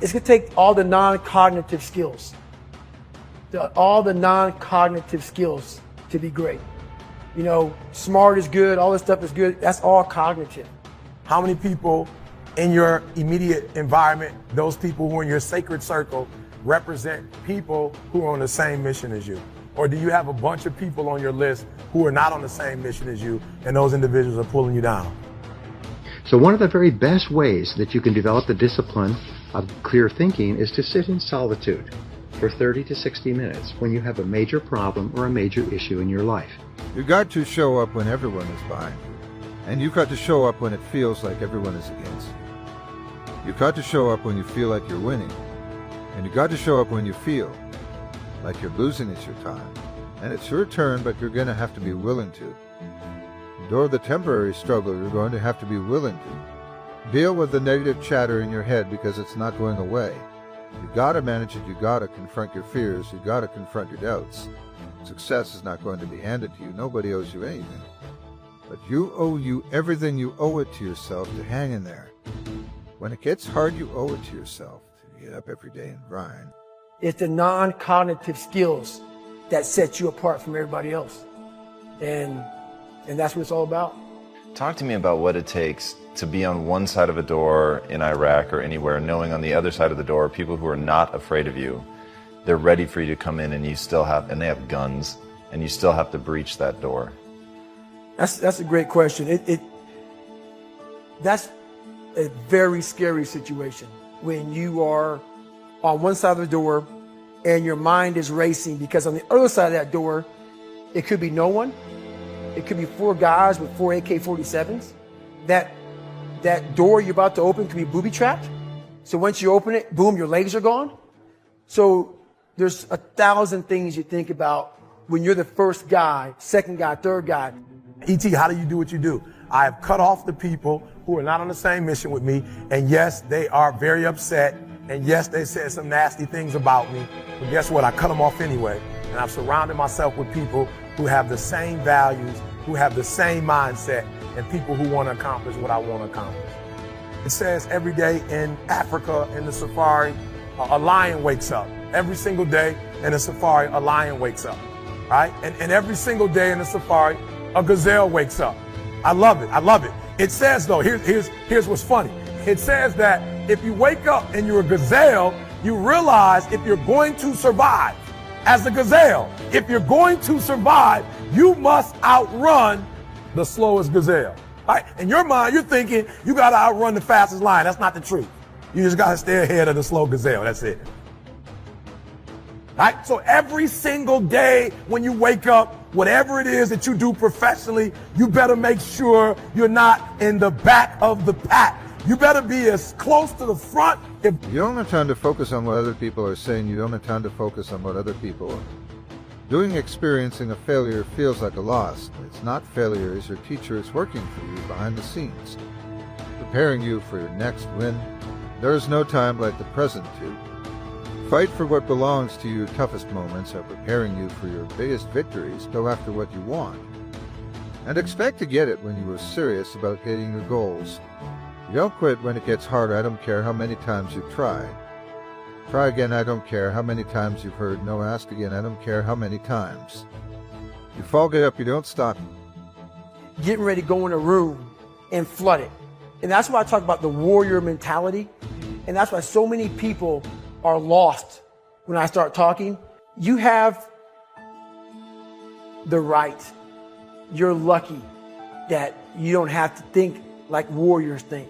It's going to take all the non-cognitive skills. All the non-cognitive skills to be great. You know, smart is good, all this stuff is good. That's all cognitive. How many people in your immediate environment, those people who are in your sacred circle, represent people who are on the same mission as you? Or do you have a bunch of people on your list who are not on the same mission as you, and those individuals are pulling you down? So one of the very best ways that you can develop the discipline of clear thinking is to sit in solitude for 30 to 60 minutes when you have a major problem or a major issue in your life. You've got to show up when everyone is behind you. And you've got to show up when it feels like everyone is against you. You've got to show up when you feel like you're winning. And you've got to show up when you feel like you're losing it's your time. And it's your turn, but you're going to have to be willing to. Endure the temporary struggle, you're going to have to be willing to. Deal with the negative chatter in your head because it's not going away. You've got to manage it, you've got to confront your fears, you've got to confront your doubts. Success is not going to be handed to you. Nobody owes you anything. But you owe everything you owe it to yourself to hang in there. When it gets hard, you owe it to yourself to get up every day and grind. It's the non-cognitive skills that set you apart from everybody else. And that's what it's all about. Talk to me about what it takes to be on one side of a door in Iraq or anywhere, knowing on the other side of the door people who are not afraid of you. They're ready for you to come in, and and they have guns, and you still have to breach that door. That's a great question. That's a very scary situation when you are on one side of the door and your mind is racing, because on the other side of that door, it could be no one. It could be 4 guys with 4 AK-47s. That door you're about to open could be booby-trapped. So once you open it, boom, your legs are gone. So there's 1,000 things you think about when you're the first guy, second guy, third guy. E.T., how do you do what you do? I have cut off the people who are not on the same mission with me, and yes, they are very upset, and yes, they said some nasty things about me, but guess what? I cut them off anyway, and I've surrounded myself with people who have the same values, who have the same mindset, and people who want to accomplish what I want to accomplish. It says every day in Africa, in the safari, a lion wakes up. Every single day in the safari, a lion wakes up, right? And every single day in the safari, a gazelle wakes up. I love it. I love it. It says, though, here's what's funny. It says that if you wake up and you're a gazelle, you realize if you're going to survive as a gazelle, if you're going to survive, you must outrun the slowest gazelle. Right? In your mind, you're thinking you got to outrun the fastest lion. That's not the truth. You just got to stay ahead of the slow gazelle. That's it. Right? So every single day when you wake up, whatever it is that you do professionally, you better make sure you're not in the back of the pack. You better be as close to the front. You don't have time to focus on what other people are saying. You don't have time to focus on what other people are doing. Experiencing a failure feels like a loss. It's not failure. It's your teacher is working for you behind the scenes, preparing you for your next win. There is no time like the present to fight for what belongs to your toughest moments are preparing you for your biggest victories. Go after what you want and expect to get it when you are serious about hitting your goals. You don't quit when it gets hard. I don't care how many times you try. Try again. I don't care how many times you've heard no. Ask again. I don't care how many times. You fall, get up. You don't stop. Getting ready to go in a room and flood it. And that's why I talk about the warrior mentality. And that's why so many people are lost when I start talking. You have the right. You're lucky that you don't have to think like warriors think.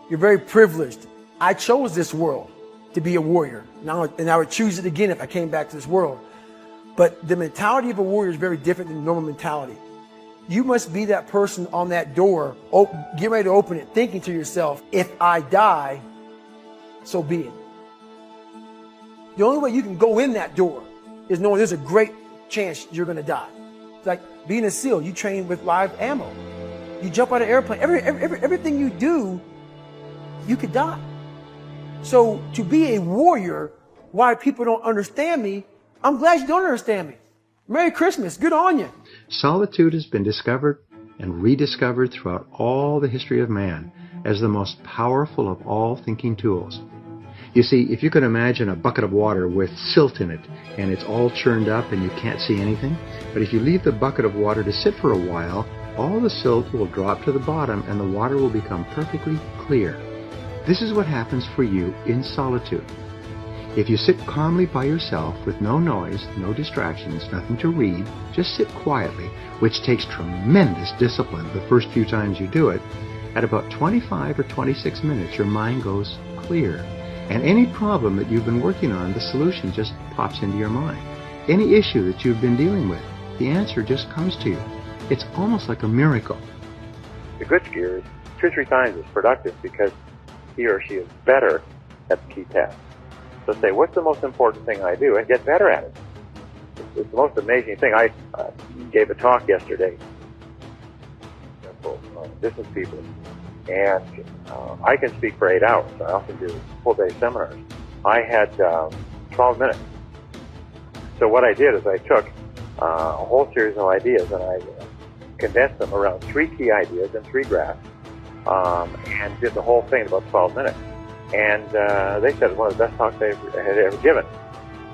You're very privileged. I chose this world to be a warrior. And I would choose it again if I came back to this world. But the mentality of a warrior is very different than normal mentality. You must be that person on that door, get ready to open it, thinking to yourself, if I die, so be it. The only way you can go in that door is knowing there's a great chance you're going to die. It's like being a SEAL. You train with live ammo. You jump out of an airplane. Everything you do, you could die. So to be a warrior, why people don't understand me, I'm glad you don't understand me. Merry Christmas. Good on you. Solitude has been discovered and rediscovered throughout all the history of man as the most powerful of all thinking tools. You see, if you can imagine a bucket of water with silt in it, and it's all churned up and you can't see anything, but if you leave the bucket of water to sit for a while, all the silt will drop to the bottom and the water will become perfectly clear. This is what happens for you in solitude. If you sit calmly by yourself with no noise, no distractions, nothing to read, just sit quietly, which takes tremendous discipline the first few times you do it, at about 25 or 26 minutes your mind goes clear. And any problem that you've been working on, the solution just pops into your mind. Any issue that you've been dealing with, the answer just comes to you. It's almost like a miracle. The good skier is 2 or 3 times as productive because he or she is better at the key task. So say, what's the most important thing I do? And get better at it. It's the most amazing thing. I gave a talk yesterday for business people, and I can speak for 8 hours. I often do full-day seminars. I had 12 minutes. So what I did is I took a whole series of ideas and I condensed them around 3 key ideas and 3 graphs, and did the whole thing in about 12 minutes. And they said it was one of the best talks they had ever given,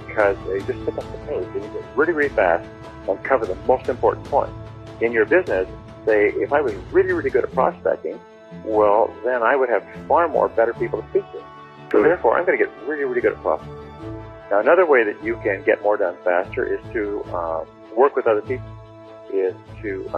because they just pick up the pace, they get really, really fast and cover the most important points. In your business, say, if I was really, really good at prospecting, well, then I would have far more better people to speak to. So therefore, I'm going to get really, really good at prospecting. Now, another way that you can get more done faster is to work with other people, is to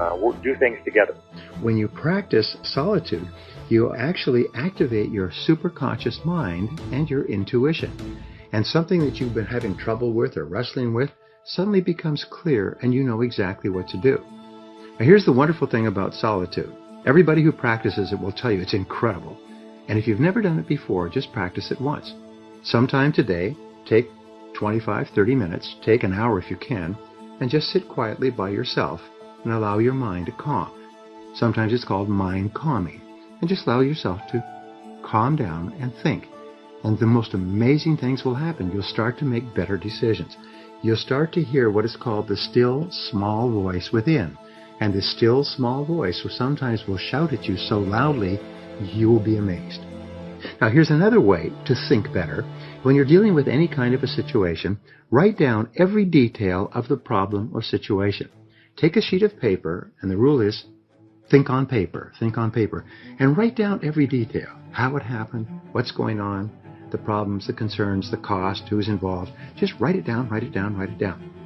do things together. When you practice solitude, you actually activate your superconscious mind and your intuition. And something that you've been having trouble with or wrestling with suddenly becomes clear and you know exactly what to do. Now here's the wonderful thing about solitude. Everybody who practices it will tell you it's incredible. And if you've never done it before, just practice it once. Sometime today, take 25, 30 minutes, take an hour if you can, and just sit quietly by yourself and allow your mind to calm. Sometimes it's called mind calming. And just allow yourself to calm down and think. And the most amazing things will happen. You'll start to make better decisions. You'll start to hear what is called the still small voice within. And the still small voice sometimes will shout at you so loudly you will be amazed. Now here's another way to think better. When you're dealing with any kind of a situation, write down every detail of the problem or situation. Take a sheet of paper, and the rule is think on paper, and write down every detail. How it happened, what's going on, the problems, the concerns, the cost, who's involved. Just write it down.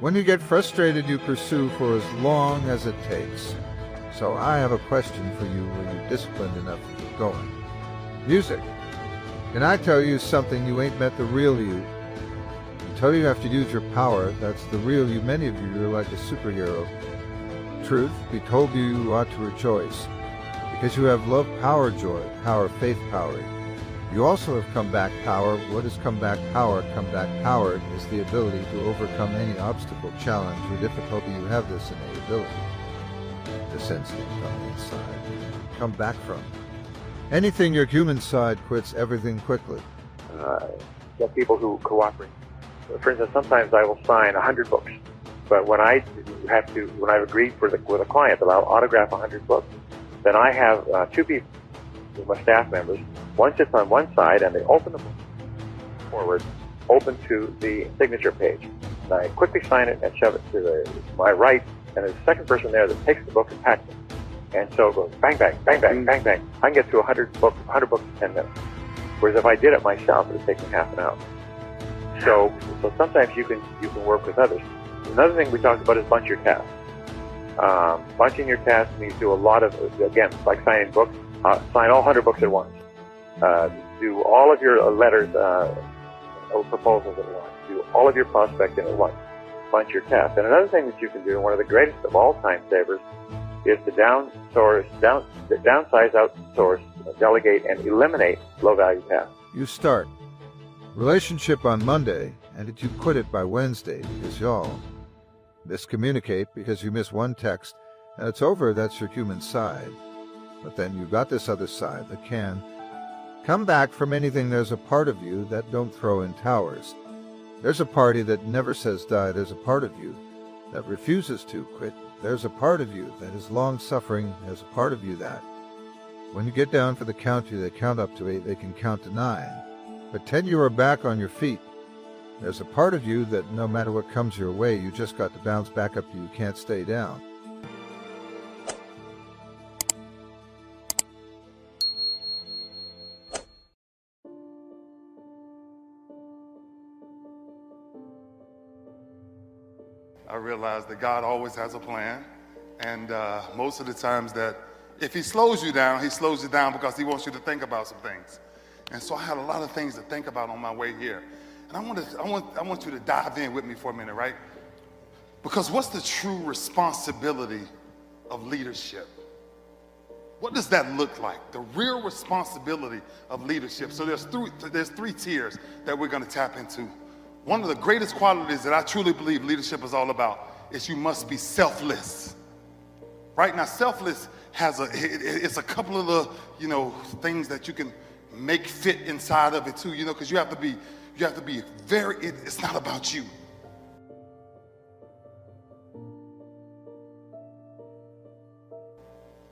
When you get frustrated, you pursue for as long as it takes. So I have a question for you. Are you disciplined enough to keep going? Music. Can I tell you something? You ain't met the real you. Until you have to use your power, that's the real you. Many of you are like a superhero. Truth, we told you ought to rejoice, because you have love, power, joy, power, faith, power. You also have comeback power. What is comeback power? Comeback power is the ability to overcome any obstacle, challenge, or difficulty. You have this innate ability, this instinct on the inside. Come back from. Anything your human side quits everything quickly. Get people who cooperate. For instance, sometimes I will sign 100 books. But when I've agreed with a client that I'll autograph 100 books, then I have 2 people, my staff members. One sits on one side and they open the book forward, open to the signature page. And I quickly sign it and shove it to my right, and there's a second person there that takes the book and packs it. And so it goes bang, bang, bang, bang, bang, bang. I can get through 100 books in 10 minutes. Whereas if I did it myself, it would take me half an hour. So sometimes you can work with others. Another thing we talked about is bunch your tasks. Bunching your tasks means do a lot of, again, like signing books, sign all 100 books at once. Do all of your letters or proposals at once. Do all of your prospecting at once. Bunch your tasks. And another thing that you can do, and one of the greatest of all time savers, is to downsize, outsource, delegate, and eliminate low-value tasks. You start. Relationship on Monday, and did you quit it by Wednesday because y'all miscommunicate because you miss one text, and it's over. That's your human side. But then you got this other side that can come back from anything. There's a part of you that don't throw in towers. There's a party that never says die. There's a part of you that refuses to quit. There's a part of you that is long-suffering. There's a part of you that, when you get down for the count, they count up to 8, they can count to 9. But 10 you are back on your feet. There's a part of you that no matter what comes your way, you just got to bounce back up. You can't stay down. I realized that God always has a plan, and most of the times that if he slows you down because he wants you to think about some things. And so I had a lot of things to think about on my way here. And I want you to dive in with me for a minute, right? Because what's the true responsibility of leadership? What does that look like? The real responsibility of leadership. So there's three tiers that we're going to tap into. One of the greatest qualities that I truly believe leadership is all about is you must be selfless. Right now, selfless it's a couple of the things that you can make fit inside of it too. Because you have to be it's not about you.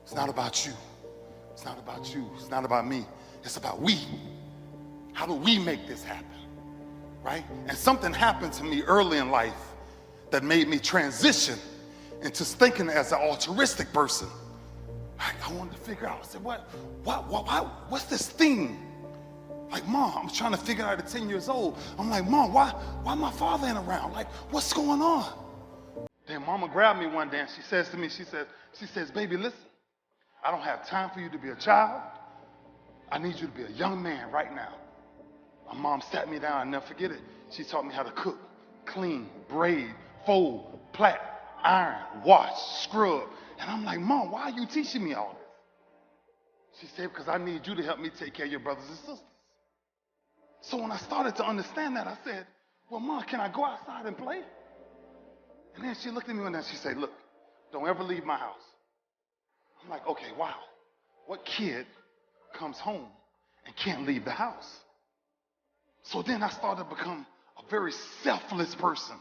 It's not about you. It's not about you. It's not about me. It's about we. How do we make this happen? Right? And something happened to me early in life that made me transition into thinking as an altruistic person. I wanted to figure out, I said, what's this thing? Like, Mom, I'm trying to figure out at 10 years old. I'm like, Mom, why my father ain't around? Like, what's going on? Then Mama grabbed me one day and she says to me, she says, baby, listen, I don't have time for you to be a child. I need you to be a young man right now. My mom sat me down, I'll never forget it. She taught me how to cook, clean, braid, fold, plait, iron, wash, scrub. And I'm like, Mom, why are you teaching me all this? She said, because I need you to help me take care of your brothers and sisters. So when I started to understand that, I said, well, Mom, can I go outside and play? And then she looked at me and she said, look, don't ever leave my house. I'm like, okay, wow. What kid comes home and can't leave the house? So then I started to become a very selfless person,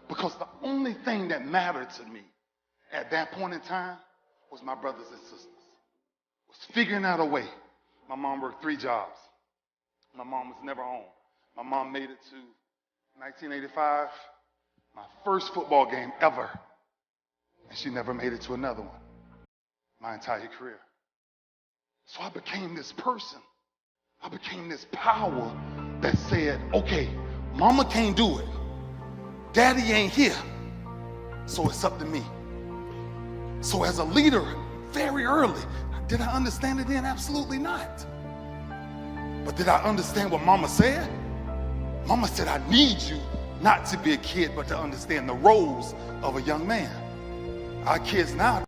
because the only thing that mattered to me at that point in time was my brothers and sisters. Was figuring out a way. My mom worked 3 jobs. My mom was never home. My mom made it to 1985, my first football game ever, and she never made it to another one my entire career. So I became this person. I became this power that said, okay, Mama can't do it. Daddy ain't here. So it's up to me. So as a leader, very early, did I understand it then? Absolutely not. But did I understand what Mama said? Mama said, I need you not to be a kid, but to understand the roles of a young man. Our kids now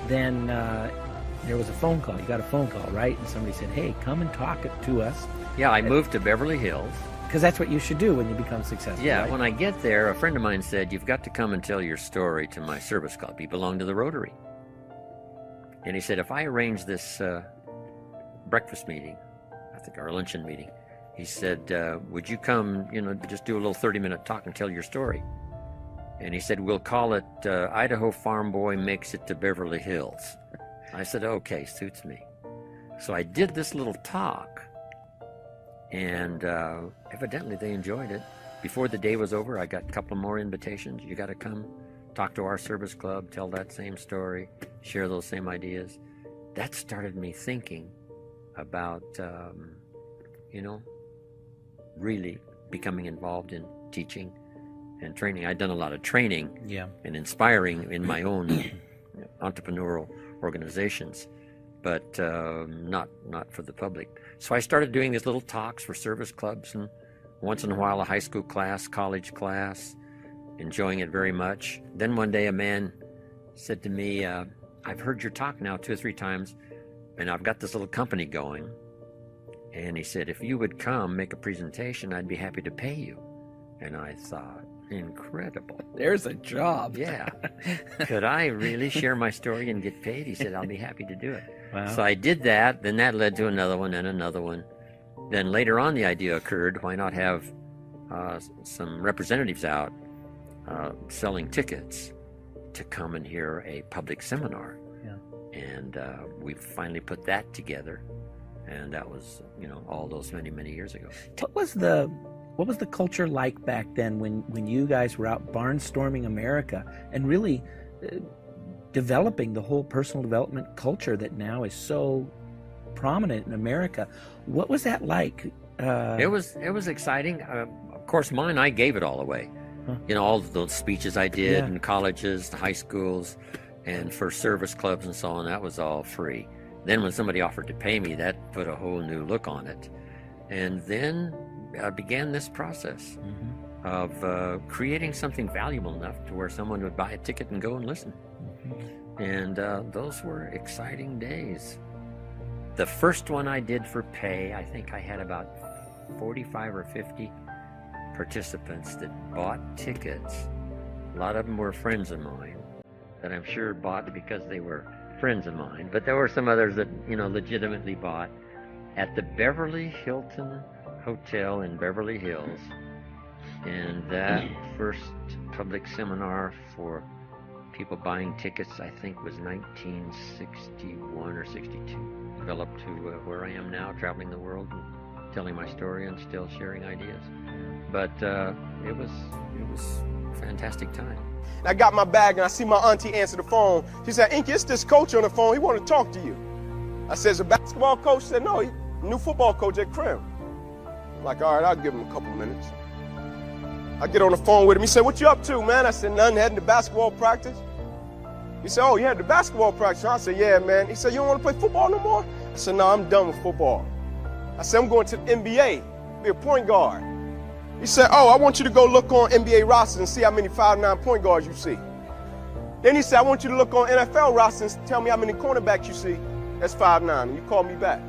then there was a phone call. You got a phone call, right? And somebody said, hey, come and talk to us. Yeah, I moved to Beverly Hills. Because that's what you should do when you become successful. Yeah, right? when I get there, a friend of mine said, you've got to come and tell your story to my service club. You belong to the Rotary. And he said, if I arrange this breakfast meeting, I think our luncheon meeting, he said, would you come, just do a little 30-minute talk and tell your story? And he said, we'll call it Idaho Farm Boy Makes It to Beverly Hills. I said, okay, suits me. So I did this little talk, and evidently they enjoyed it. Before the day was over, I got a couple more invitations. You got to come talk to our service club, tell that same story, share those same ideas. That started me thinking about, really becoming involved in teaching and training. I'd done a lot of training and inspiring in my own entrepreneurial organizations, but not for the public. So I started doing these little talks for service clubs, and once in a while a high school class, college class, enjoying it very much. Then one day a man said to me, I've heard your talk now 2 or 3 times, and I've got this little company going. And he said, if you would come make a presentation, I'd be happy to pay you. And I thought, incredible. There's a job. Yeah. Could I really share my story and get paid? He said, I'll be happy to do it. Wow. So I did that. Then that led to another one and another one. Then later on the idea occurred, why not have some representatives out selling tickets to come and hear a public seminar. Yeah. And we finally put that together. And that was, all those many, many years ago. What was the culture like back then when you guys were out barnstorming America and really developing the whole personal development culture that now is so prominent in America? What was that like? It was exciting. Of course, I gave it all away. Huh. All those speeches I did in colleges, high schools, and for service clubs and so on, that was all free. Then when somebody offered to pay me, that put a whole new look on it. And then I began this process of creating something valuable enough to where someone would buy a ticket and go and listen. And those were exciting days. The first one I did for pay, I think I had about 45 or 50 participants that bought tickets. A lot of them were friends of mine that I'm sure bought because they were friends of mine, but there were some others that legitimately bought at the Beverly Hilton Hotel in Beverly Hills. And that first public seminar for people buying tickets, I think, was 1961 or 62. Developed to where I am now, traveling the world and telling my story and still sharing ideas. But it was a fantastic time. And I got my bag and I see my auntie answer the phone. She said, Inky, it's this coach on the phone. He want to talk to you. I said, is a basketball coach? She said, no, he's a new football coach at Crim. I'm like, all right, I'll give him a couple minutes. I get on the phone with him. He said, what you up to, man? I said, nothing, heading to basketball practice. He said, oh, you had the basketball practice? I said, yeah, man. He said, you don't want to play football no more? I said, no, I'm done with football. I said, I'm going to the NBA, be a point guard. He said, oh, I want you to go look on NBA rosters and see how many 5'9" point guards you see. Then he said, I want you to look on NFL rosters and tell me how many cornerbacks you see. That's 5'9", and you called me back.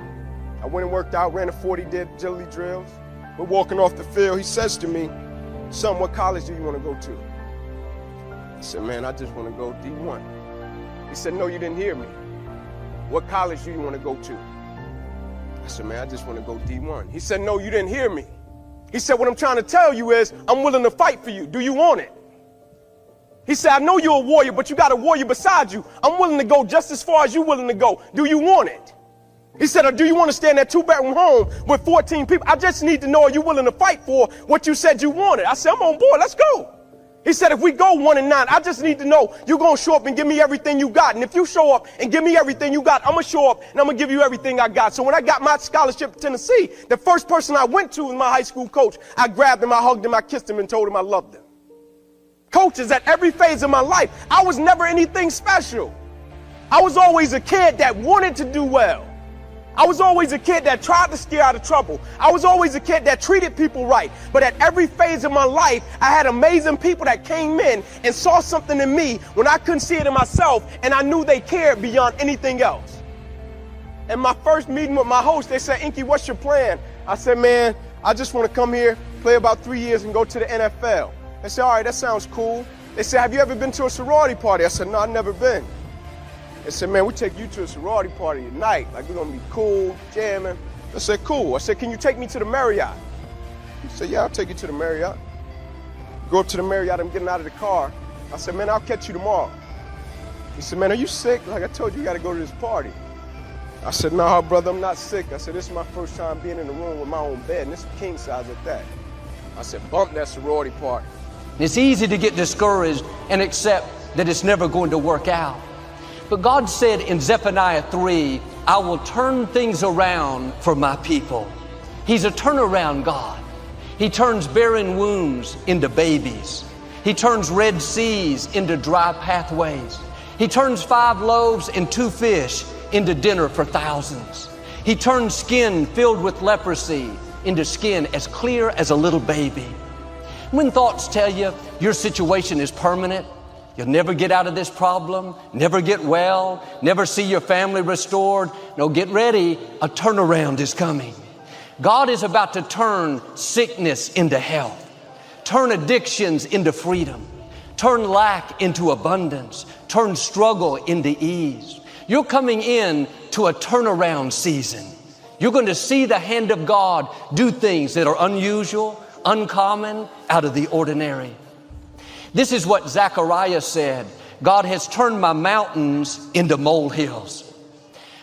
I went and worked out, ran a 40, did agility drills. We're walking off the field. He says to me, son, what college do you want to go to? I said, man, I just want to go D1. He said, no, you didn't hear me. What college do you want to go to? I said, man, I just want to go D1. He said, no, you didn't hear me. He said, what I'm trying to tell you is I'm willing to fight for you. Do you want it? He said, I know you're a warrior, but you got a warrior beside you. I'm willing to go just as far as you're willing to go. Do you want it? He said, or do you want to stay in that 2-bedroom home with 14 people? I just need to know, are you willing to fight for what you said you wanted? I said, I'm on board. Let's go. He said, if we go 1-9, I just need to know you're going to show up and give me everything you got. And if you show up and give me everything you got, I'm going to show up and I'm going to give you everything I got. So when I got my scholarship to Tennessee, the first person I went to was my high school coach. I grabbed him, I hugged him, I kissed him and told him I loved him. Coaches at every phase of my life, I was never anything special. I was always a kid that wanted to do well. I was always a kid that tried to stay out of trouble. I was always a kid that treated people right. But at every phase of my life, I had amazing people that came in and saw something in me when I couldn't see it in myself, and I knew they cared beyond anything else. In my first meeting with my host, they said, Inky, what's your plan? I said, man, I just want to come here, play about 3 years, and go to the NFL. They said, all right, that sounds cool. They said, have you ever been to a sorority party? I said, no, I've never been. They said, man, we take you to a sorority party tonight. Like, we're going to be cool, jamming. I said, cool. I said, can you take me to the Marriott? He said, yeah, I'll take you to the Marriott. Go up to the Marriott, I'm getting out of the car. I said, man, I'll catch you tomorrow. He said, man, are you sick? Like I told you, you got to go to this party. I said, no, brother, I'm not sick. I said, this is my first time being in the room with my own bed, and this is king size at that. I said, bump that sorority party. It's easy to get discouraged and accept that it's never going to work out. But God said in Zephaniah 3, I will turn things around for my people. He's a turnaround God. He turns barren wombs into babies. He turns red seas into dry pathways. He turns 5 loaves and 2 fish into dinner for thousands. He turns skin filled with leprosy into skin as clear as a little baby. When thoughts tell you your situation is permanent, you'll never get out of this problem, never get well, never see your family restored, no, get ready, a turnaround is coming. God is about to turn sickness into health, turn addictions into freedom, turn lack into abundance, turn struggle into ease. You're coming in to a turnaround season. You're going to see the hand of God do things that are unusual, uncommon, out of the ordinary. This is what Zechariah said. God has turned my mountains into molehills.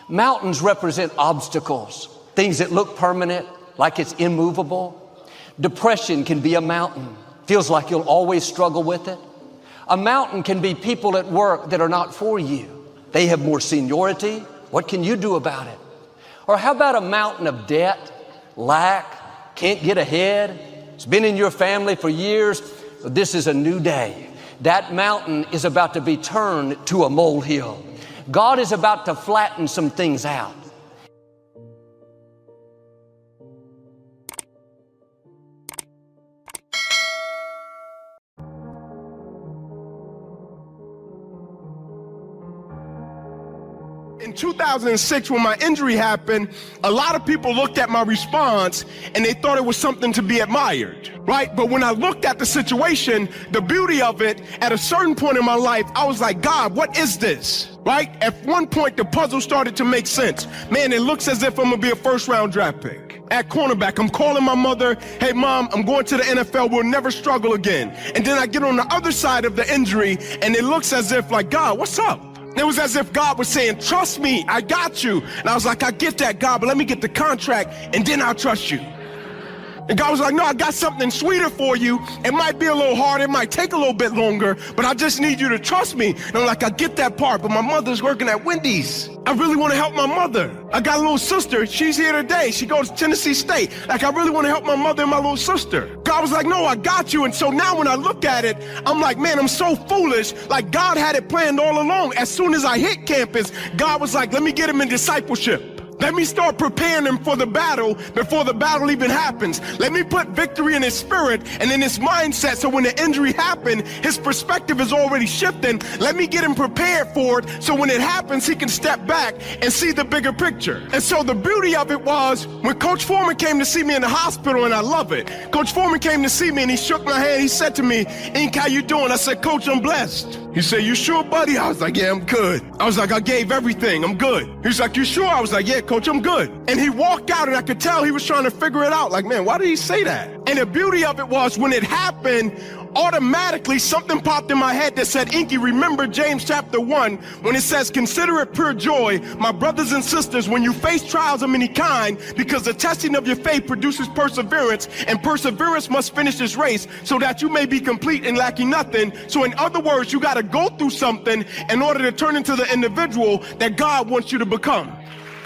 Mountains represent obstacles, things that look permanent, like it's immovable. Depression can be a mountain. Feels like you'll always struggle with it. A mountain can be people at work that are not for you. They have more seniority. What can you do about it? Or how about a mountain of debt, lack, can't get ahead? It's been in your family for years. But this is a new day. That mountain is about to be turned to a molehill. God is about to flatten some things out. In 2006, when my injury happened, a lot of people looked at my response and they thought it was something to be admired, right? But when I looked at the situation, the beauty of it, at a certain point in my life, I was like, God, what is this, right? At one point, the puzzle started to make sense. Man, it looks as if I'm gonna be a first-round draft pick. At cornerback, I'm calling my mother, hey, Mom, I'm going to the NFL, we'll never struggle again. And then I get on the other side of the injury, and it looks as if, like, God, what's up? It was as if God was saying, trust me, I got you. And I was like, I get that, God, but let me get the contract and then I'll trust you. And God was like, no, I got something sweeter for you. It might be a little hard, it might take a little bit longer, but I just need you to trust me. And I'm like, I get that part, but my mother's working at Wendy's. I really want to help my mother. I got a little sister, she's here today. She goes to Tennessee State. Like, I really want to help my mother and my little sister. God was like, no, I got you. And so now when I look at it, I'm like, man, I'm so foolish. Like, God had it planned all along. As soon as I hit campus, God was like, let me get him in discipleship. Let me start preparing him for the battle before the battle even happens. Let me put victory in his spirit and in his mindset so when the injury happened, his perspective is already shifting. Let me get him prepared for it so when it happens, he can step back and see the bigger picture. And so the beauty of it was when Coach Foreman came to see me in the hospital, and I love it. Coach Foreman came to see me and he shook my hand. He said to me, Ink, how you doing? I said, Coach, I'm blessed. He said, you sure, buddy? I was like, yeah, I'm good. I was like, I gave everything. I'm good. He was like, you sure? I was like, yeah, Coach, I'm good. And he walked out and I could tell he was trying to figure it out. Like, man, why did he say that? And the beauty of it was when it happened, automatically something popped in my head that said, Inky, remember James chapter 1 when it says, consider it pure joy, my brothers and sisters, when you face trials of any kind, because the testing of your faith produces perseverance, and perseverance must finish this race so that you may be complete and lacking nothing. So in other words, you got to go through something in order to turn into the individual that God wants you to become.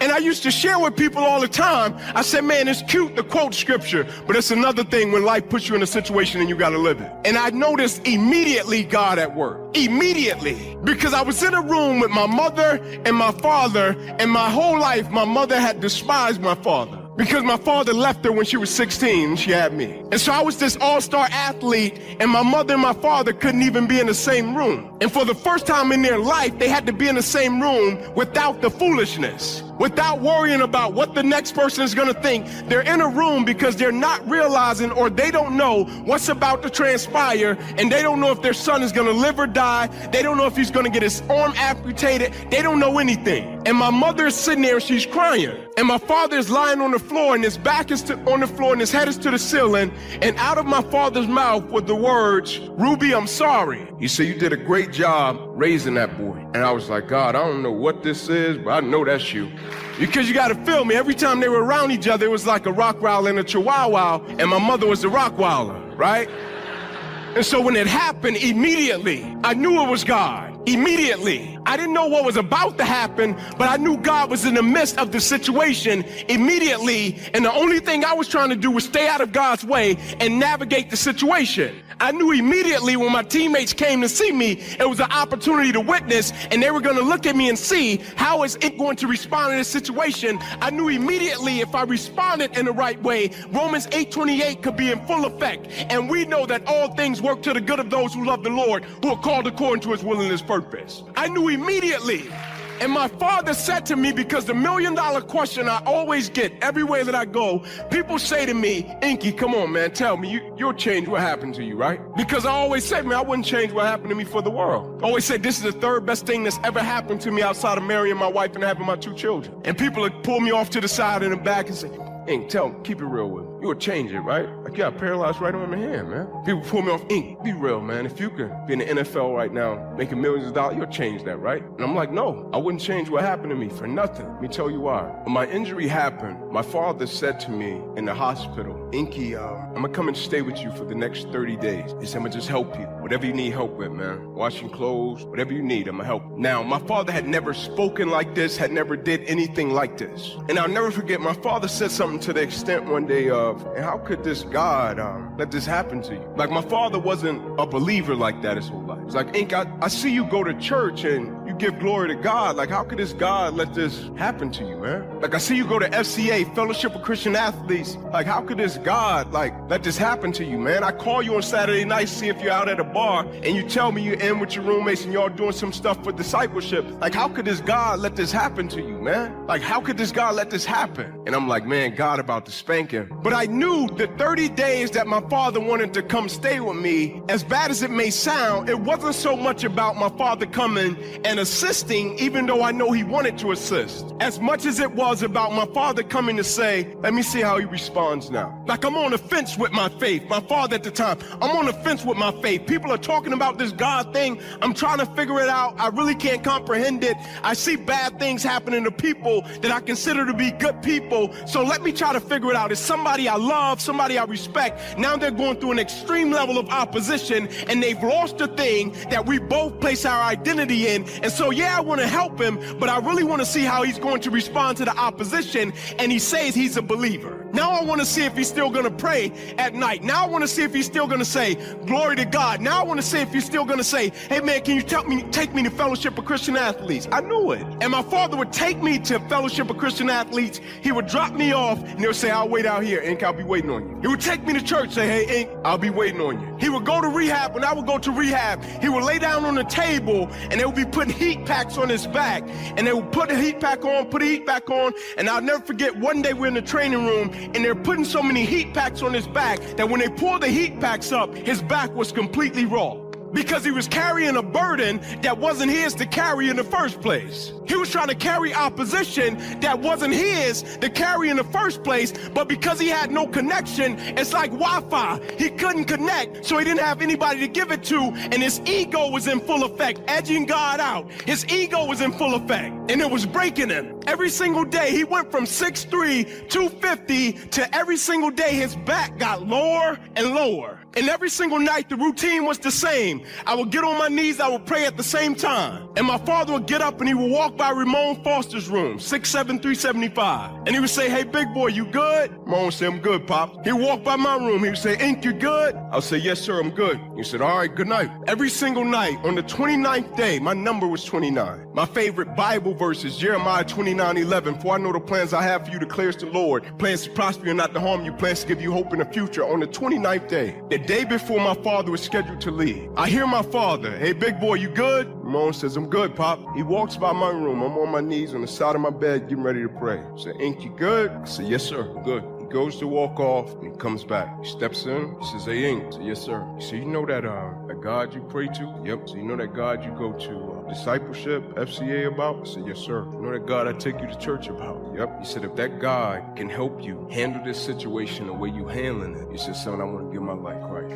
And I used to share with people all the time. I said, man, it's cute to quote scripture, but it's another thing when life puts you in a situation and you got to live it. And I noticed immediately God at work. Immediately. Because I was in a room with my mother and my father, and my whole life my mother had despised my father. Because my father left her when she was 16 and she had me. And so I was this all-star athlete, and my mother and my father couldn't even be in the same room. And for the first time in their life, they had to be in the same room without the foolishness, without worrying about what the next person is going to think. They're in a room because they're not realizing, or they don't know what's about to transpire, and they don't know if their son is going to live or die. They don't know if he's going to get his arm amputated. They don't know anything. And my mother is sitting there and she's crying. And my father is lying on the floor, and his back is on the floor and his head is to the ceiling. And out of my father's mouth were the words, "Ruby, I'm sorry." He said, "You did a great job raising that boy." And I was like, God, I don't know what this is, but I know that's you. Because you got to feel me, every time they were around each other, it was like a Rottweiler and a Chihuahua, and my mother was the Rottweiler, right? And so when it happened, immediately, I knew it was God. Immediately. I didn't know what was about to happen, but I knew God was in the midst of the situation immediately, and the only thing I was trying to do was stay out of God's way and navigate the situation. I knew immediately when my teammates came to see me, it was an opportunity to witness, and they were going to look at me and see how is it going to respond in this situation. I knew immediately if I responded in the right way, Romans 8:28 could be in full effect. And we know that all things work to the good of those who love the Lord, who are called according to his will and his purpose. I knew immediately. And my father said to me, because the $1 million question I always get everywhere that I go, people say to me, Inky, come on, man, tell me, you'll change what happened to you, right? Because I always say, man, I wouldn't change what happened to me for the world. I always say, this is the third best thing that's ever happened to me outside of marrying my wife and having my 2 children. And people would pull me off to the side in the back and say, Ink, keep it real with me. You would change it, right? Like, you got paralyzed right on the hand, man. People pull me off, Ink, be real, man. If you could be in the NFL right now, making millions of dollars, you'll change that, right? And I'm like, no, I wouldn't change what happened to me for nothing. Let me tell you why. When my injury happened, my father said to me in the hospital, Inky, I'm gonna come and stay with you for the next 30 days. He said, I'm gonna just help you. Whatever you need help with, man. Washing clothes, whatever you need, I'm gonna help. Now, my father had never spoken like this, had never did anything like this. And I'll never forget, my father said something to the extent one day of, and how could this God let this happen to you? Like, my father wasn't a believer like that his whole life. It's like, Ink, I see you go to church and you give glory to God. Like, how could this God let this happen to you, man? Like, I see you go to FCA, Fellowship of Christian Athletes. Like, how could this God, like, let this happen to you, man? I call you on Saturday night, see if you're out at a bar, and you tell me you're in with your roommates and y'all doing some stuff for discipleship. Like, how could this God let this happen to you, man? Like, how could this God let this happen? And I'm like, man, God about to spank him. But I knew the 30 days that my father wanted to come stay with me, as bad as it may sound, it wasn't so much about my father coming and assisting, even though I know he wanted to assist, as much as it was about my father coming to say, let me see how he responds now. Like, I'm on the fence with my faith. My father at the time, I'm on the fence with my faith. People are talking about this God thing. I'm trying to figure it out. I really can't comprehend it. I see bad things happening to people that I consider to be good people. So let me try to figure it out. It's somebody I love, somebody I respect. Now they're going through an extreme level of opposition, and they've lost the thing that we both place our identity in. And so, yeah, I want to help him, but I really want to see how he's going to respond to the opposition. And he says he's a believer. Now I want to see if he's still going to pray at night. Now I want to see if he's still going to say, glory to God. Now I want to see if he's still going to say, hey, man, can you take me to Fellowship of Christian Athletes? I knew it. And my father would take me to Fellowship of Christian Athletes. He would drop me off, and he would say, I'll wait out here, Ink, I'll be waiting on you. He would take me to church, say, hey, Ink, I'll be waiting on you. He would go to rehab, and I would go to rehab. He would lay down on the table, and they would be putting heat packs on his back. And they would put the heat pack on, put the heat pack on, and I'll never forget, one day we're in the training room, and they're putting so many heat packs on his back that when they pulled the heat packs up, his back was completely raw. Because he was carrying a burden that wasn't his to carry in the first place. He was trying to carry opposition that wasn't his to carry in the first place, but because he had no connection, it's like Wi-Fi. He couldn't connect, so he didn't have anybody to give it to, and his ego was in full effect, edging God out. His ego was in full effect, and it was breaking him. Every single day, he went from 6'3", 250, to every single day his back got lower and lower. And every single night, the routine was the same. I would get on my knees, I would pray at the same time. And my father would get up and he would walk by Ramon Foster's room, 67375. And he would say, hey, big boy, you good? Ramon would say, I'm good, Pop. He'd walk by my room, he would say, Ink, you good? I would say, yes, sir, I'm good. He said, all right, good night. Every single night, on the 29th day, my number was 29. My favorite Bible verse is Jeremiah 29:11. For I know the plans I have for you, declares the Lord. Plans to prosper you and not to harm you. Plans to give you hope in the future. On the 29th day, the day before my father was scheduled to leave, I hear my father, hey, big boy, you good? Ramon says, I'm good, Pop. He walks by my room. I'm on my knees on the side of my bed, getting ready to pray. I say, Ink, you good? I say, yes, sir, I'm good. He goes to walk off and he comes back. He steps in. He says, hey, Ink. I say, yes, sir. He said, you know that God you pray to? Yep. So you know that God you go to discipleship, FCA about? I said, yes, sir. You know that God I take you to church about? Yep. He said, if that God can help you handle this situation the way you handling it, he said, son, I want to give my life right.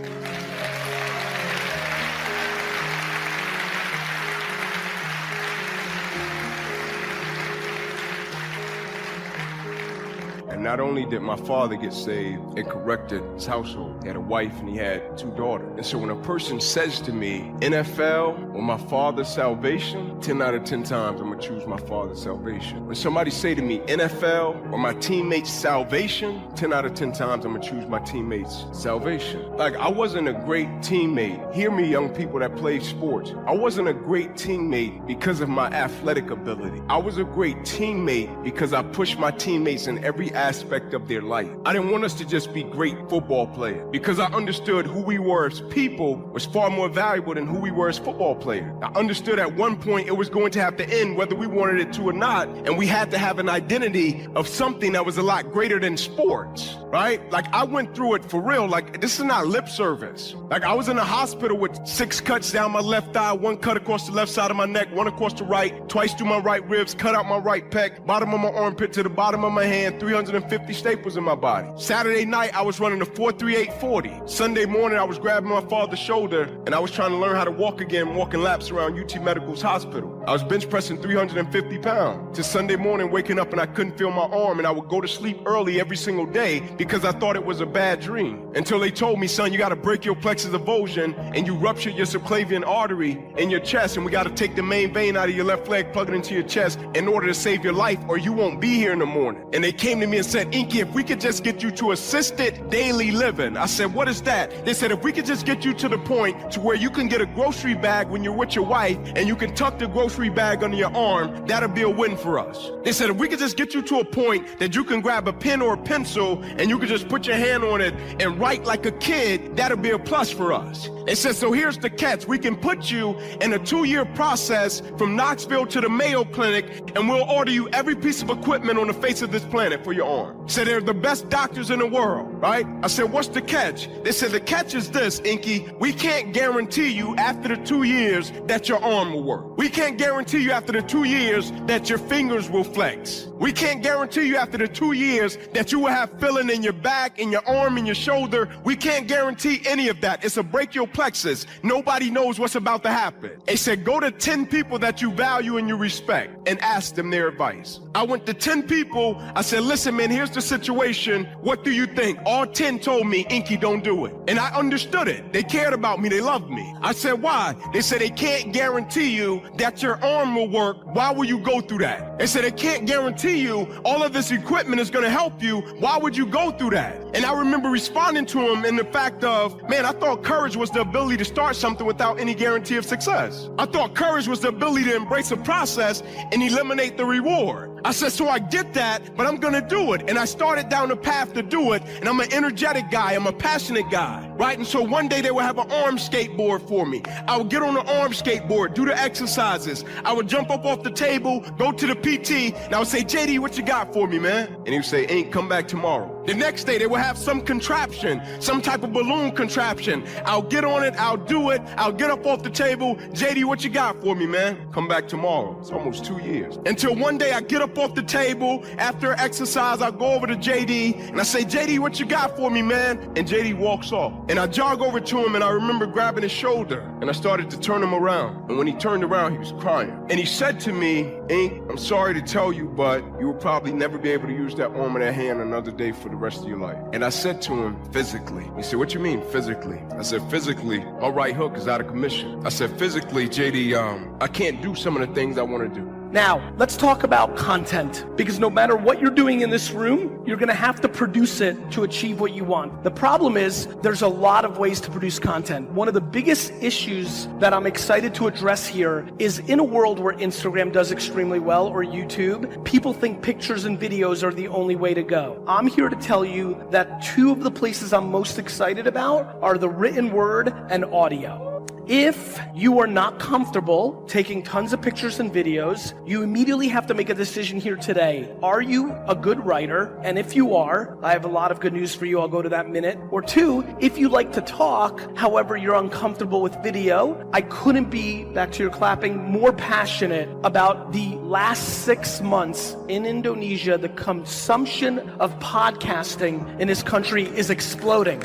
And not only did my father get saved, it corrected his household. He had a wife and he had 2 daughters. And so when a person says to me, NFL or my father's salvation, 10 out of 10 times I'm gonna choose my father's salvation. When somebody say to me, NFL or my teammates' salvation, 10 out of 10 times I'm gonna choose my teammates' salvation. Like, I wasn't a great teammate. Hear me, young people that play sports. I wasn't a great teammate because of my athletic ability. I was a great teammate because I pushed my teammates in every aspect of their life. I didn't want us to just be great football players because I understood who we were as people was far more valuable than who we were as football players. I understood at one point it was going to have to end whether we wanted it to or not, and we had to have an identity of something that was a lot greater than sports, right? Like, I went through it for real. Like, this is not lip service. Like, I was in the hospital with 6 cuts down my left thigh, 1 cut across the left side of my neck, 1 across the right, twice through my right ribs, cut out my right pec, bottom of my armpit to the bottom of my hand, 350 staples in my body. Saturday night, I was running a 4.3840. Sunday morning, I was grabbing my father's shoulder and I was trying to learn how to walk again, walking laps around UT Medical's hospital. I was bench pressing 350 pounds. To Sunday morning, waking up and I couldn't feel my arm, and I would go to sleep early every single day because I thought it was a bad dream. Until they told me, son, you got to break your plexus avulsion and you ruptured your subclavian artery in your chest, and we got to take the main vein out of your left leg, plug it into your chest in order to save your life, or you won't be here in the morning. And they came to me and said, Inky, if we could just get you to assisted daily living. I said, what is that? They said, if we could just get you to the point to where you can get a grocery bag when you're with your wife and you can tuck the grocery bag under your arm, that'll be a win for us. They said, if we could just get you to a point that you can grab a pen or a pencil and you can just put your hand on it and write like a kid, that'll be a plus for us. They said, so here's the catch. We can put you in a 2-year process from Knoxville to the Mayo Clinic, and we'll order you every piece of equipment on the face of this planet for your arm. Said they're the best doctors in the world, right? I said, what's the catch? They said, the catch is this, Inky. We can't guarantee you after the 2 years that your arm will work. We can't guarantee you after the 2 years that your fingers will flex. We can't guarantee you after the 2 years that you will have feeling in your back, in your arm, in your shoulder. We can't guarantee any of that. It's a brachial plexus. Nobody knows what's about to happen. They said, go to 10 people that you value and you respect and ask them their advice. I went to 10 people. I said, listen, man, here's the situation. What do you think? All 10 told me, Inky, don't do it. And I understood it. They cared about me. They loved me. I said, why? They said, they can't guarantee you that your arm will work. Why will you go through that? They said, they can't guarantee you all of this equipment is going to help you. Why would you go through that? And I remember responding to him in the fact of, man, I thought courage was the ability to start something without any guarantee of success. I thought courage was the ability to embrace a process and eliminate the reward. I said, so I get that, but I'm going to do it. And I started down the path to do it. And I'm an energetic guy. I'm a passionate guy, right? And so one day they would have an arm skateboard for me. I would get on the arm skateboard, do the exercises. I would jump up off the table, go to the PT, and I would say, JD, what you got for me, man? And he would say, ain't come back tomorrow. The next day they would have some contraption, some type of balloon contraption. I'll get on it. I'll do it. I'll get up off the table. JD, what you got for me, man? Come back tomorrow. It's almost 2 years. Until one day I get up off the table after exercise. I go over to JD and I say, JD, what you got for me, man? And JD walks off. And I jog over to him and I remember grabbing his shoulder and I started to turn him around. And when he turned around, he was crying. And he said to me, Ink, I'm sorry to tell you, but you will probably never be able to use that arm or that hand another day for the rest of your life. And I said to him, physically. He said, what you mean physically? I said, physically, my right hook is out of commission. I said, physically, JD, I can't do some of the things I want to do. Now, let's talk about content, because no matter what you're doing in this room, you're gonna have to produce it to achieve what you want. The problem is, there's a lot of ways to produce content. One of the biggest issues that I'm excited to address here is in a world where Instagram does extremely well, or YouTube, people think pictures and videos are the only way to go. I'm here to tell you that two of the places I'm most excited about are the written word and audio. If you are not comfortable taking tons of pictures and videos, you immediately have to make a decision here today. Are you a good writer? And if you are, I have a lot of good news for you. I'll go to that in a minute. Or two, if you like to talk, however you're uncomfortable with video, I couldn't be, back to your clapping, more passionate about the last 6 months in Indonesia. The consumption of podcasting in this country is exploding.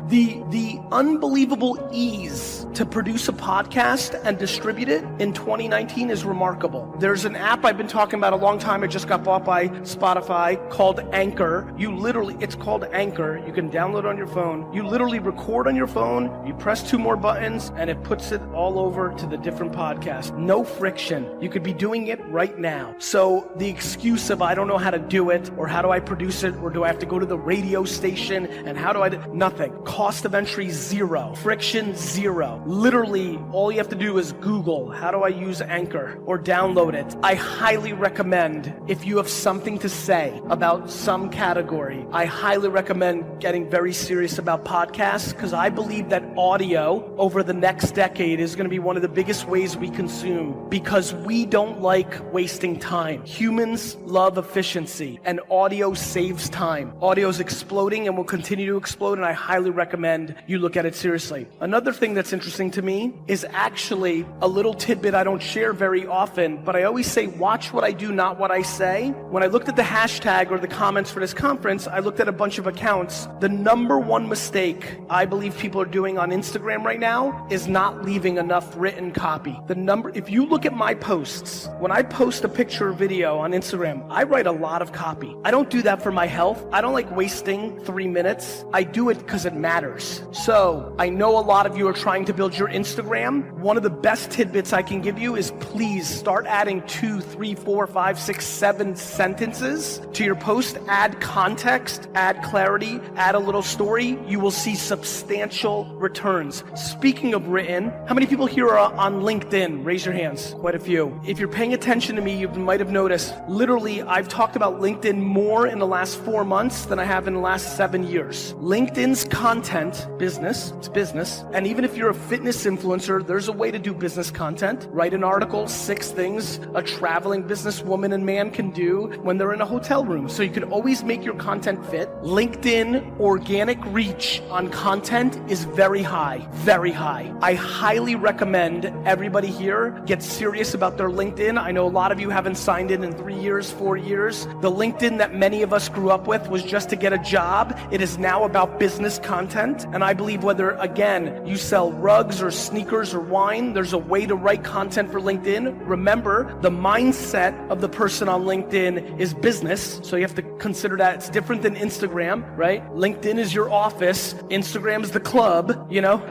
The unbelievable ease to produce a podcast and distribute it in 2019 is remarkable. There's an app I've been talking about a long time. It just got bought by Spotify called Anchor. It's called Anchor. You can download on your phone. You literally record on your phone. You press 2 more buttons and it puts it all over to the different podcasts. No friction. You could be doing it right now. So the excuse of I don't know how to do it, or how do I produce it, or do I have to go to the radio station, and how do I do nothing. Cost of entry 0. Friction 0. Literally, all you have to do is Google, how do I use Anchor, or download it. I highly recommend, if you have something to say about some category, I highly recommend getting very serious about podcasts, because I believe that audio over the next decade is going to be one of the biggest ways we consume, because we don't like wasting time. Humans love efficiency, and audio saves time. Audio is exploding and will continue to explode, and I highly recommend you look at it seriously. Another thing that's interesting to me is actually a little tidbit I don't share very often, but I always say, watch what I do, not what I say. When I looked at the hashtag or the comments for this conference, I looked at a bunch of accounts. The number one mistake I believe people are doing on Instagram right now is not leaving enough written copy. If you look at my posts, when I post a picture or video on Instagram, I write a lot of copy. I don't do that for my health. I don't like wasting 3 minutes. I do it because it matters. So I know a lot of you are trying to build your Instagram. One of the best tidbits I can give you is please start adding 2, 3, 4, 5, 6, 7 sentences to your post. Add context, add clarity, add a little story. You will see substantial returns. Speaking of written, how many people here are on LinkedIn? Raise your hands. Quite a few. If you're paying attention to me, you might have noticed, literally, I've talked about LinkedIn more in the last 4 months than I have in the last 7 years. LinkedIn's content, business, it's business. And even if you're a fitness influencer, there's a way to do business content. Write an article, 6 things a traveling business woman and man can do when they're in a hotel room. So you can always make your content fit. LinkedIn organic reach on content is very high, very high. I highly recommend everybody here get serious about their LinkedIn. I know a lot of you haven't signed in 3 years, 4 years. The LinkedIn that many of us grew up with was just to get a job. It is now about business content. And I believe whether, again, you sell rugs or sneakers or wine, there's a way to write content for LinkedIn. Remember, the mindset of the person on LinkedIn is business. So you have to consider that it's different than Instagram, right? LinkedIn is your office. Instagram is the club, you know?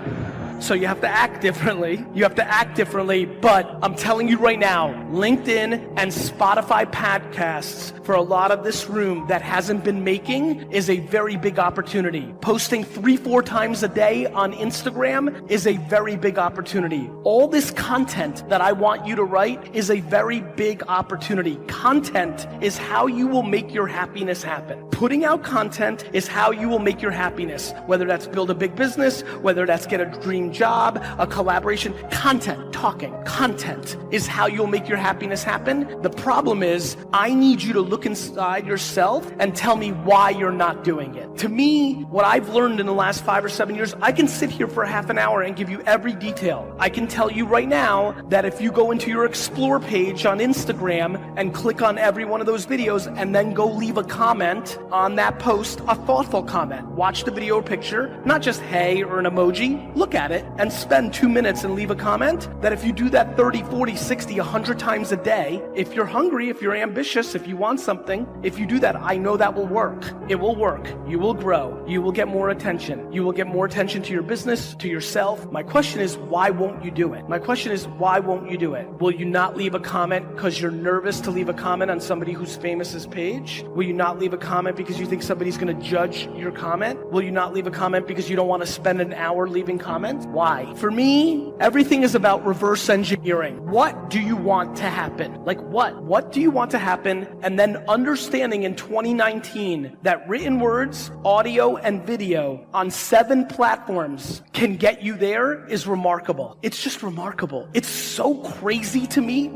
So you have to act differently. You have to act differently, but I'm telling you right now, LinkedIn and Spotify podcasts for a lot of this room that hasn't been making is a very big opportunity. Posting 3-4 times a day on Instagram is a very big opportunity. All this content that I want you to write is a very big opportunity. Content is how you will make your happiness happen. Putting out content is how you will make your happiness, whether that's build a big business, whether that's get a dream job, a collaboration. Content talking. Content is how you'll make your happiness happen. The problem is, I need you to look inside yourself and tell me why you're not doing it. To me, what I've learned in the last 5 or 7 years, I can sit here for half an hour and give you every detail. I can tell you right now that if you go into your explore page on Instagram and click on every one of those videos and then go leave a comment on that post, a thoughtful comment, watch the video or picture, not just hey or an emoji, look at it and spend 2 minutes and leave a comment, that if you do that 30, 40, 60, 100 times a day, if you're hungry, if you're ambitious, if you want something, if you do that, I know that will work. It will work. You will grow. You will get more attention. You will get more attention to your business, to yourself. My question is, why won't you do it? My question is, why won't you do it? Will you not leave a comment because you're nervous to leave a comment on somebody who's famous's page? Will you not leave a comment because you think somebody's going to judge your comment? Will you not leave a comment because you don't want to spend an hour leaving comments? Why? For me, everything is about reverse engineering. What do you want to happen? Like what? What do you want to happen? And then understanding in 2019 that written words, audio, and video on 7 platforms can get you there is remarkable. It's just remarkable. It's so crazy to me.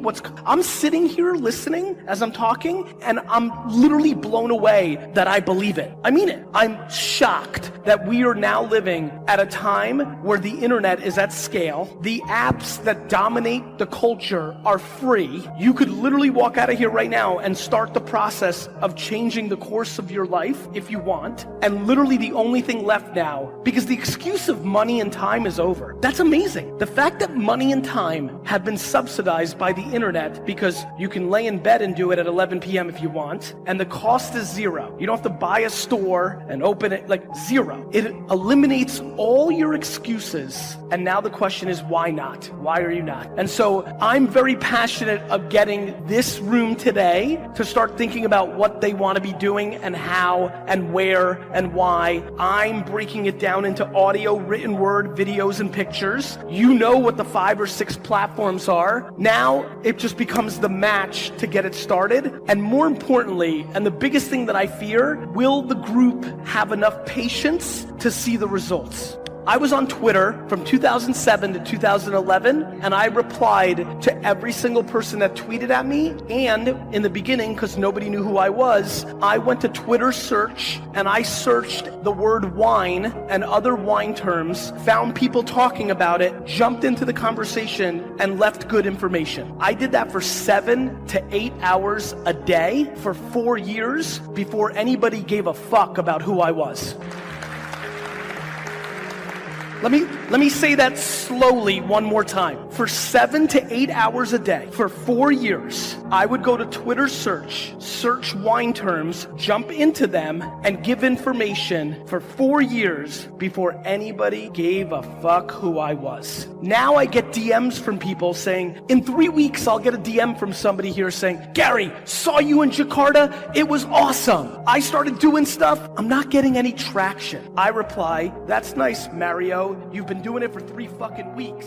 I'm sitting here listening as I'm talking, and I'm literally blown away that I believe it. I mean it. I'm shocked that we are now living at a time where the internet is at scale. The apps that dominate the culture are free. You could literally walk out of here right now and start the process of changing the course of your life if you want. And literally the only thing left now, because the excuse of money and time is over. That's amazing. The fact that money and time have been subsidized by the internet because you can lay in bed and do it at 11 p.m. if you want, and the cost is zero. You don't have to buy a store and open it, like zero. It eliminates all your excuses. And now the question is, why not? Why are you not? And so I'm very passionate of getting this room today to start thinking about what they want to be doing and how and where and why. I'm breaking it down into audio, written word, videos, and pictures. You know what the 5 or 6 platforms are. Now it just becomes the match to get it started. And more importantly, and the biggest thing that I fear, will the group have enough patience to see the results? I was on Twitter from 2007 to 2011, and I replied to every single person that tweeted at me. And in the beginning, because nobody knew who I was, I went to Twitter search and I searched the word wine and other wine terms, found people talking about it, jumped into the conversation, and left good information. I did that for 7 to 8 hours a day for 4 years before anybody gave a fuck about who I was. Let me say that slowly one more time. For 7 to 8 hours a day, for 4 years, I would go to Twitter search wine terms, jump into them, and give information for 4 years before anybody gave a fuck who I was. Now I get DMs from people saying, in 3 weeks, I'll get a DM from somebody here saying, Gary, saw you in Jakarta. It was awesome. I started doing stuff. I'm not getting any traction. I reply, that's nice, Mario. You've been doing it for 3 fucking weeks.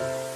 you.